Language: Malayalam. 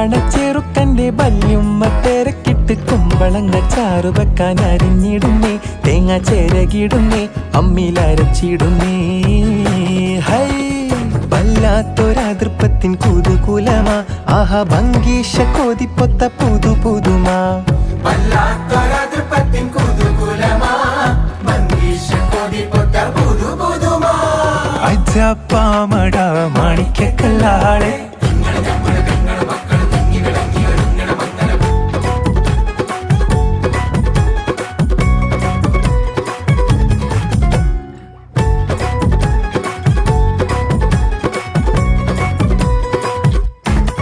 ചെറുക്കന്റെ ബല്യുമ്മ തിരക്കിട്ട് കുമ്പളങ്ങ ചാറു വെക്കാൻ അരിഞ്ഞിടുന്നേ തേങ്ങ ചേരകിടുന്നേ അമ്മിലരച്ചിടുന്നേ ഹൈ വല്ലാത്തൊരതൃപ്പത്തിൻ കുതുകുലമാ ആഹാ ഭംഗീഷ കോതിപ്പൊത്ത പുതുമാ വല്ലാത്തൊരതൃപ്പത്തിൻ കുതുകുലമാ ഭംഗീഷ കോതിപ്പൊത്ത പുതുമാ അജപ്പാമട മാണിക്കക്കല്ലാളെ